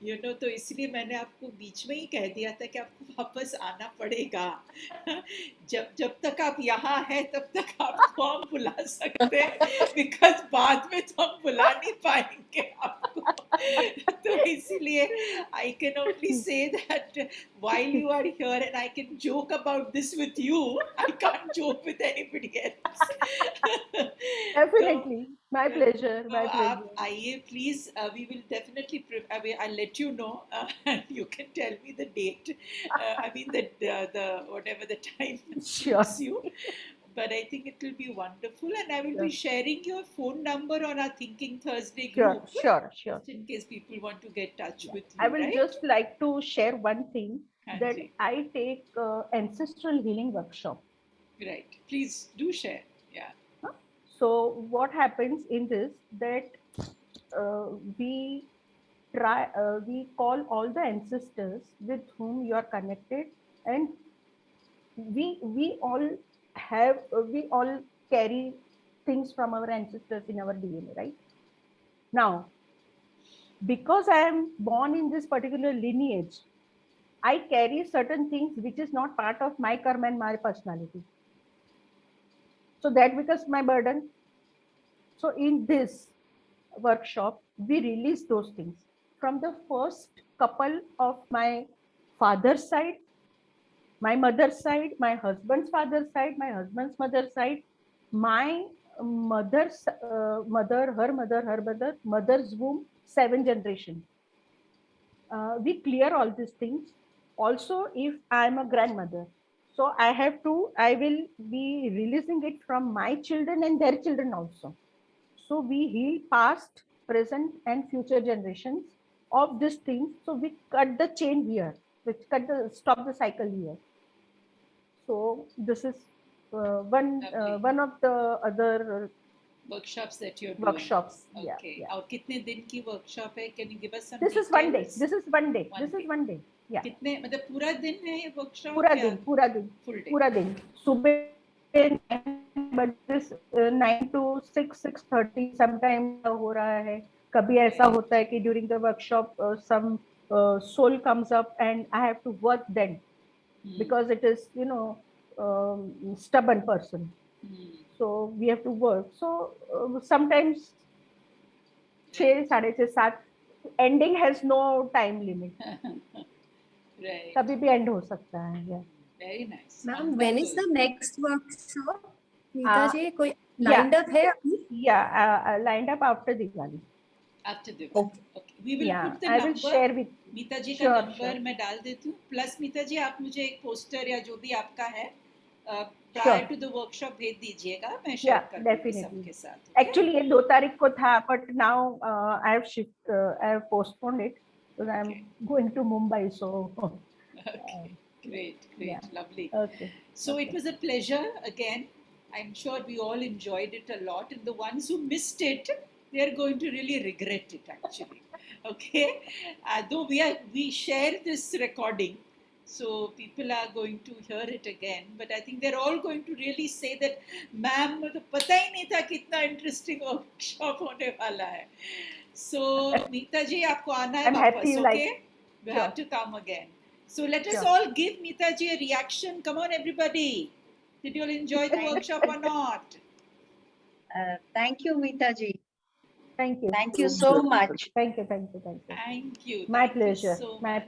Speaker 1: you know. तो इसलिए मैंने आपको बीच में ही कह दिया था कि आपको वापस आना पड़ेगा. जब तक आप यहाँ हैं तब तक आपको हम बुला सकते हैं, बिकॉज बाद में तो हम बुला नहीं पाएंगे आपको. तो इसीलिए I can only say that while you are here and I can joke about this with you, I can't joke with anybody else.
Speaker 2: Definitely. My
Speaker 1: तो-
Speaker 2: pleasure.
Speaker 1: तो
Speaker 2: My
Speaker 1: आप
Speaker 2: pleasure.
Speaker 1: आइए please. We will definitely I'll let you know and you can tell me the date. I mean the whatever the time
Speaker 2: Sure.
Speaker 1: suits you. But I think it will be wonderful, and I will be
Speaker 2: Sure.
Speaker 1: sharing your phone number on our Thinking Thursday
Speaker 2: Sure.
Speaker 1: group,
Speaker 2: Sure. Sure.
Speaker 1: just in case people want to get touch with you.
Speaker 2: I will
Speaker 1: right?
Speaker 2: just like to share one thing, that
Speaker 1: Anji.
Speaker 2: I take ancestral healing workshop.
Speaker 1: Right. Please do share. Yeah.
Speaker 2: So what happens in this, that we call all the ancestors with whom you are connected, and we all carry things from our ancestors in our DNA, right? Now, because I am born in this particular lineage, I carry certain things which is not part of my karma and my personality. So that becomes my burden. So in this workshop, we release those things from the first couple of my father's side, my mother's side, my husband's father's side, my husband's mother's side, my mother's mother, her mother, mother's womb, 7 generations. We clear all these things. Also, if I am a grandmother, so I will be releasing it from my children and their children also. So we heal past, present, and future generations of this thing. So we cut the chain here, stop the cycle here. So this is one of the other
Speaker 1: Workshops that you're doing.
Speaker 2: workshops.
Speaker 1: Okay.
Speaker 2: Yeah.
Speaker 1: और कितने दिन की workshop है? Can you give us some
Speaker 2: This
Speaker 1: details?
Speaker 2: is one day. This is one day.
Speaker 1: One
Speaker 2: This
Speaker 1: day.
Speaker 2: is one day. Yeah.
Speaker 1: कितने मतलब पूरा दिन है ये workshop?
Speaker 2: पूरा
Speaker 1: या
Speaker 2: दिन, पूरा दिन,
Speaker 1: full day?
Speaker 2: पूरा दिन. सुबह but this 9 to 6:30 sometimes हो रहा है. कभी ऐसा होता है कि during the workshop some soul comes up and I have to work then because it is, you know, stubborn person. So we have to work. So sometimes 6, 6:30, 7. Ending has no time limit.
Speaker 1: Right.
Speaker 2: कभी भी end हो सकता है. Yeah.
Speaker 1: Very nice.
Speaker 4: Ma'am, when is the
Speaker 1: Wonderful.
Speaker 4: next workshop? Neeta ji, कोई
Speaker 2: yeah.
Speaker 4: lined up है अभी?
Speaker 2: Yeah, lined up after Diwali.
Speaker 1: After the
Speaker 4: Okay.
Speaker 1: okay. We will
Speaker 2: Yeah,
Speaker 1: put the
Speaker 2: I
Speaker 1: number.
Speaker 2: will share with.
Speaker 1: मीता जी का
Speaker 2: Sure,
Speaker 1: number
Speaker 2: sure.
Speaker 1: मैं डाल देती हूँ. Plus मीता जी आप मुझे एक पोस्टर या जो भी आपका है
Speaker 2: Sure.
Speaker 1: prior to the workshop भेज दीजिएगा. मैं शेयर
Speaker 2: Yeah,
Speaker 1: कर दूँगी
Speaker 2: definitely.
Speaker 1: सबके साथ. okay?
Speaker 2: Actually, ये 2 तारीख को था, but now I have postponed it because I am
Speaker 1: Okay.
Speaker 2: going to Mumbai. So
Speaker 1: Okay. Great.
Speaker 2: Yeah.
Speaker 1: Lovely.
Speaker 2: okay.
Speaker 1: So it was a pleasure again. I'm sure we all enjoyed it a lot, and the ones who missed it, they are going to really regret it actually. Okay, though we share this recording, So people are going to hear it again, but I think they're all going to really say that, "Ma'am, मुझे पता ही नहीं था कितना interesting workshop होने वाला है." So Meeta ji, आपको आना है
Speaker 2: I'm happy,
Speaker 1: वापस,
Speaker 2: like-
Speaker 1: okay? You
Speaker 2: Sure.
Speaker 1: have to come again. So let us
Speaker 2: Sure.
Speaker 1: all give Meeta ji a reaction. Come on, everybody. Did you all enjoy the workshop or not?
Speaker 8: Thank you, Meeta ji.
Speaker 2: Thank you.
Speaker 8: Thank you so much.
Speaker 2: Thank you. Thank you. Thank you.
Speaker 1: Thank you.
Speaker 2: My
Speaker 1: Thank you
Speaker 2: pleasure.
Speaker 1: so
Speaker 2: My
Speaker 1: much.